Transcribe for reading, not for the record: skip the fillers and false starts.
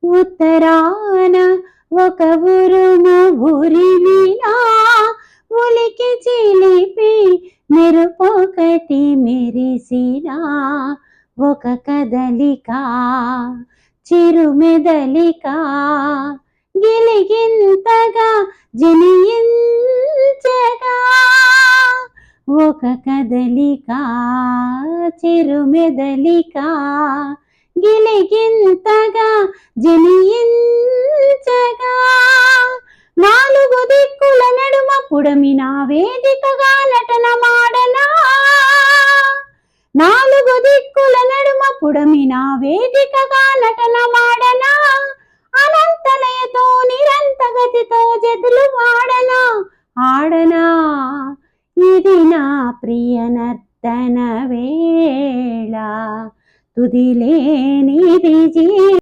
ఉత్తరాన ఒక ఉరుము ఉరిమినా ఉలికి చిలిపి మెరుపొకటి మెరిసినా ఒక కదలిక చిరుమెదలిక గిలిగింతగా జనించగా ఒక కదలిక చిరుమెదలిక గిలిగింతగా జని